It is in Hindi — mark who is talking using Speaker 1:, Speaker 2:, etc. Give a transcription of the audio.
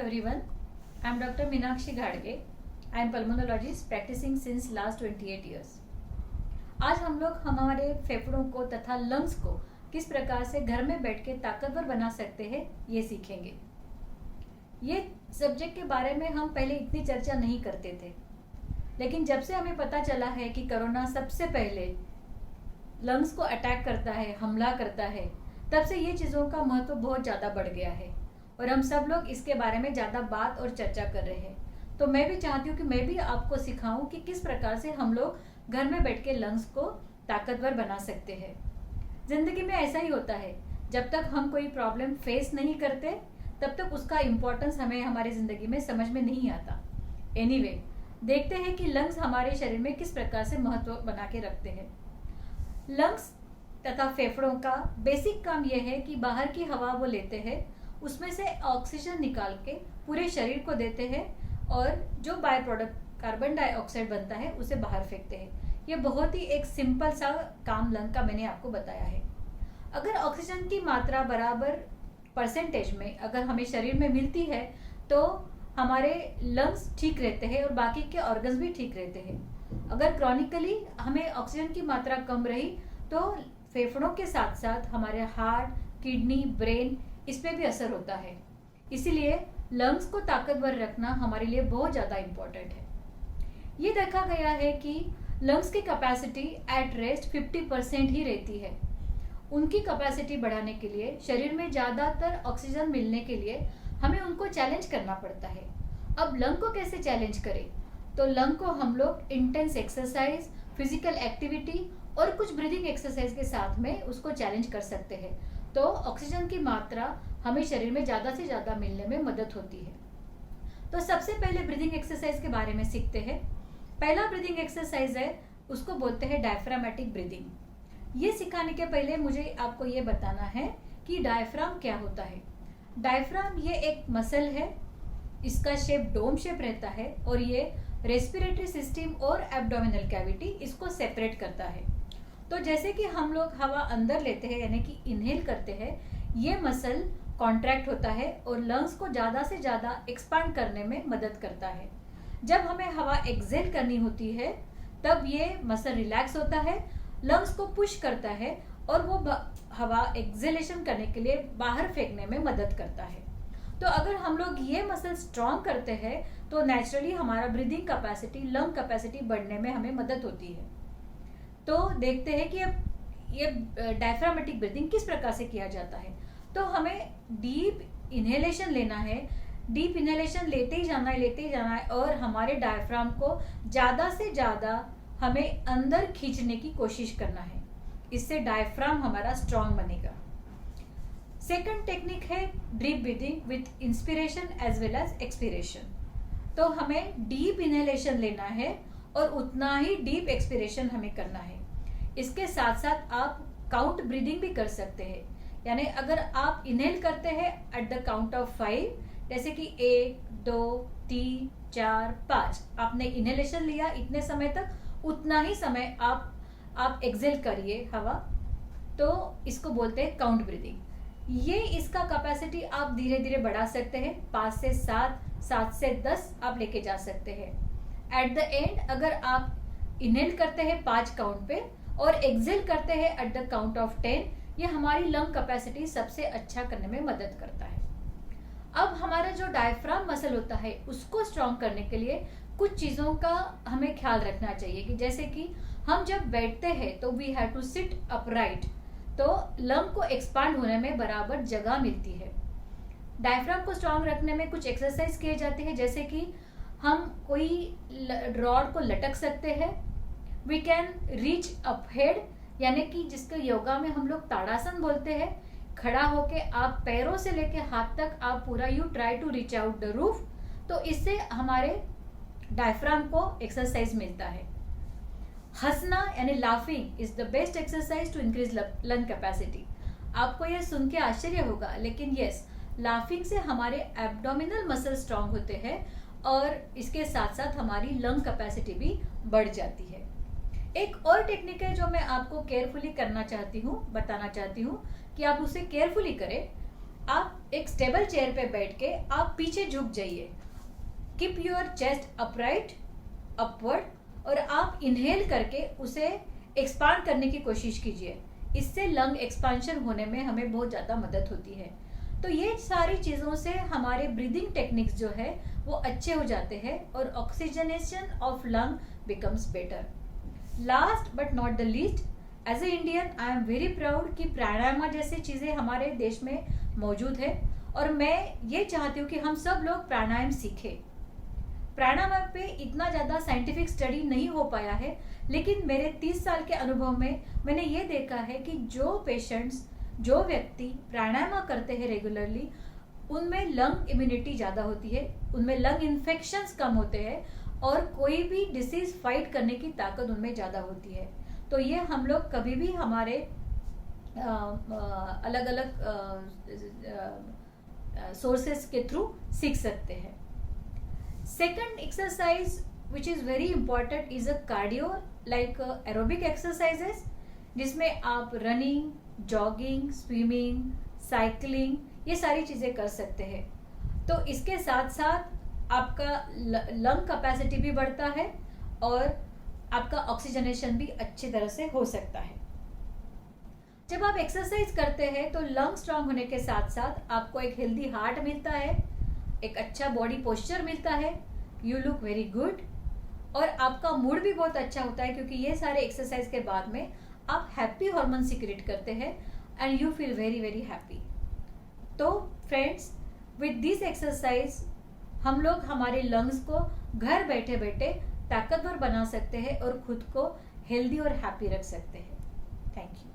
Speaker 1: everyone. I am Dr. Meenakshi Ghadge. I am pulmonologist practicing since last 28 years. आज हम लोग हमारे फेफड़ों को तथा लंग्स को किस प्रकार से घर में बैठ के ताकतवर बना सकते हैं ये सीखेंगे। ये सब्जेक्ट के बारे में हम पहले इतनी चर्चा नहीं करते थे, लेकिन जब से हमें पता चला है कि कोरोना सबसे पहले लंग्स को अटैक करता है, हमला करता है, तब से ये चीज़ों का महत्व बहुत ज़्यादा बढ़ गया है और हम सब लोग इसके बारे में ज़्यादा बात और चर्चा कर रहे हैं। तो मैं भी चाहती हूँ कि मैं भी आपको सिखाऊं कि किस प्रकार से हम लोग घर में बैठ के लंग्स को ताकतवर बना सकते हैं। ज़िंदगी में ऐसा ही होता है, जब तक हम कोई प्रॉब्लम फेस नहीं करते तब तक उसका इम्पोर्टेंस हमें हमारी ज़िंदगी में समझ में नहीं आता। एनीवे, देखते हैं कि लंग्स हमारे शरीर में किस प्रकार से महत्व बना के रखते हैं। लंग्स तथा फेफड़ों का बेसिक काम यह है कि बाहर की हवा वो लेते हैं, उसमें से ऑक्सीजन निकाल के पूरे शरीर को देते हैं और जो बाय प्रोडक्ट कार्बन डाइऑक्साइड बनता है उसे बाहर फेंकते हैं। ये बहुत ही एक सिंपल सा काम लंग का मैंने आपको बताया है। अगर ऑक्सीजन की मात्रा बराबर परसेंटेज में अगर हमें शरीर में मिलती है तो हमारे लंग्स ठीक रहते हैं और बाकी के ऑर्गन्स भी ठीक रहते हैं। अगर क्रॉनिकली हमें ऑक्सीजन की मात्रा कम रही तो फेफड़ों के साथ साथ हमारे हार्ट, किडनी, ब्रेन इस पे भी असर होता है। इसीलिए लंग्स को ताकतवर रखना हमारे लिए बहुत ज़्यादा इम्पोर्टेंट है। ये देखा गया है कि लंग्स की कैपेसिटी एट रेस्ट 50% ही रहती है। उनकी कैपेसिटी बढ़ाने के लिए शरीर में ज़्यादातर ऑक्सीजन मिलने के लिए हमें उनको चैलेंज करना पड़ता है। अब लंग को कैसे चैलेंज करें? तो लंग को हम लोग इंटेंस एक्सरसाइज, फिजिकल एक्टिविटी और कुछ ब्रीदिंग एक्सरसाइज के साथ में उसको चैलेंज कर सकते हैं। तो ऑक्सीजन की मात्रा हमें शरीर में ज़्यादा से ज़्यादा मिलने में मदद होती है। तो सबसे पहले ब्रीदिंग एक्सरसाइज के बारे में सीखते हैं। पहला ब्रीदिंग एक्सरसाइज है, उसको बोलते हैं डायफ्रामेटिक ब्रीदिंग। ये सिखाने के पहले मुझे आपको ये बताना है कि डायफ्राम क्या होता है। डायफ्राम ये एक मसल है, इसका शेप डोम शेप रहता है और ये रेस्पिरेटरी सिस्टम और एब्डोमिनल कैविटी इसको सेपरेट करता है। तो जैसे कि हम लोग हवा अंदर लेते हैं यानी कि इनहेल करते हैं, ये मसल कॉन्ट्रैक्ट होता है और लंग्स को ज़्यादा से ज़्यादा एक्सपांड करने में मदद करता है। जब हमें हवा एक्सेल करनी होती है तब ये मसल रिलैक्स होता है, लंग्स को पुश करता है और वो हवा एक्सेलेशन करने के लिए बाहर फेंकने में मदद करता है। तो अगर हम लोग ये मसल स्ट्रॉन्ग करते हैं तो नेचुरली हमारा ब्रीदिंग कैपेसिटी, लंग कैपेसिटी बढ़ने में हमें मदद होती है। तो देखते हैं कि अब ये डायफ्रामेटिक ब्रीदिंग किस प्रकार से किया जाता है। तो हमें डीप इनहेलेशन लेना है, डीप इनहेलेशन लेते ही जाना है और हमारे डायफ्राम को ज़्यादा से ज़्यादा हमें अंदर खींचने की कोशिश करना है। इससे डायफ्राम हमारा स्ट्रॉन्ग बनेगा। सेकंड टेक्निक है deep breathing with inspiration as well as expiration. तो हमें डीप इनहेलेशन लेना है और उतना ही डीप एक्सपिरेशन हमें करना है। इसके साथ साथ आप काउंट ब्रीदिंग भी कर सकते हैं, यानी अगर आप इनहेल करते हैं एट द काउंट ऑफ 5, जैसे कि 1, 2, 3, 4, 5 आपने इनहेलेशन लिया, इतने समय तक उतना ही समय आप एक्सेल करिए हवा, तो इसको बोलते हैं काउंट ब्रीदिंग। ये इसका कैपेसिटी आप धीरे धीरे बढ़ा सकते हैं, 5 से 7, 7 से 10 आप लेके जा सकते हैं। एट द एंड अगर आप इनहेल करते हैं 5 काउंट पे और एक्सेल करते हैं एट द काउंट ऑफ 10, ये हमारी लंग कैपेसिटी सबसे अच्छा करने में मदद करता है। अब हमारा जो डायफ्राम मसल होता है उसको स्ट्रॉन्ग करने के लिए कुछ चीज़ों का हमें ख्याल रखना चाहिए कि जैसे कि हम जब बैठते हैं तो we have to sit upright, तो लंग को एक्सपांड होने में बराबर जगह मिलती है। डायफ्राम को स्ट्रॉन्ग रखने में कुछ एक्सरसाइज किए जाते हैं, जैसे कि हम कोई रॉड को लटक सकते हैं। We can reach up head, यानी कि जिसको योगा में हम लोग ताड़ासन बोलते हैं। खड़ा होके आप पैरों से लेके हाथ तक आप पूरा you try to reach out the roof, तो इससे हमारे डायफ्राम को एक्सरसाइज मिलता है। हंसना यानी laughing is the best exercise to increase lung capacity. आपको यह सुन के आश्चर्य होगा, लेकिन यस, लाफिंग से हमारे एब्डोमिनल मसल स्ट्रांग होते हैं और इसके साथ साथ हमारी लंग कैपेसिटी भी बढ़ जाती है। एक और टेक्निक है जो मैं आपको केयरफुली करना चाहती हूँ, बताना चाहती हूँ कि आप उसे केयरफुली करें। आप एक स्टेबल चेयर पे बैठ के आप पीछे झुक जाइए, keep your chest upright upward, और आप इनहेल करके उसे एक्सपांड करने की कोशिश कीजिए। इससे लंग एक्सपांशन होने में हमें बहुत ज़्यादा मदद होती है। तो ये सारी चीज़ों से हमारे ब्रीदिंग टेक्निक्स जो है वो अच्छे हो जाते हैं और oxygenation of lung becomes better. Last but not the least, as a Indian I am very proud कि प्राणायाम जैसी चीज़ें हमारे देश में मौजूद है और मैं ये चाहती हूँ कि हम सब लोग प्राणायाम सीखें। प्राणायाम पे इतना ज़्यादा साइंटिफिक स्टडी नहीं हो पाया है, लेकिन मेरे 30 साल के अनुभव में मैंने ये देखा है कि जो पेशेंट्स, जो व्यक्ति प्राणायाम करते हैं रेगुलरली, उनमें लंग इम्यूनिटी ज़्यादा होती है, उनमें लंग इन्फेक्शंस कम होते हैं और कोई भी डिसीज फाइट करने की ताकत उनमें ज़्यादा होती है। तो ये हम लोग कभी भी हमारे अलग अलग सोर्सेस के थ्रू सीख सकते हैं। Second exercise which is very important is a cardio like aerobic exercises, जिसमें आप रनिंग, जॉगिंग, स्विमिंग, साइकिलिंग ये सारी चीज़ें कर सकते हैं। तो इसके साथ साथ आपका लंग कैपेसिटी भी बढ़ता है और आपका ऑक्सीजनेशन भी अच्छी तरह से हो सकता है। जब आप एक्सरसाइज करते हैं तो लंग स्ट्रांग होने के साथ साथ आपको एक हेल्दी हार्ट मिलता है, एक अच्छा बॉडी पोस्चर मिलता है, यू लुक वेरी गुड, और आपका मूड भी बहुत अच्छा होता है क्योंकि ये सारे एक्सरसाइज के बाद में आप हैप्पी हार्मोन सीक्रेट करते हैं and you feel very very happy. तो फ्रेंड्स, विद दिस एक्सरसाइज हम लोग हमारे लंग्स को घर बैठे बैठे ताकतवर बना सकते हैं और खुद को हेल्दी और हैप्पी रख सकते हैं। Thank you.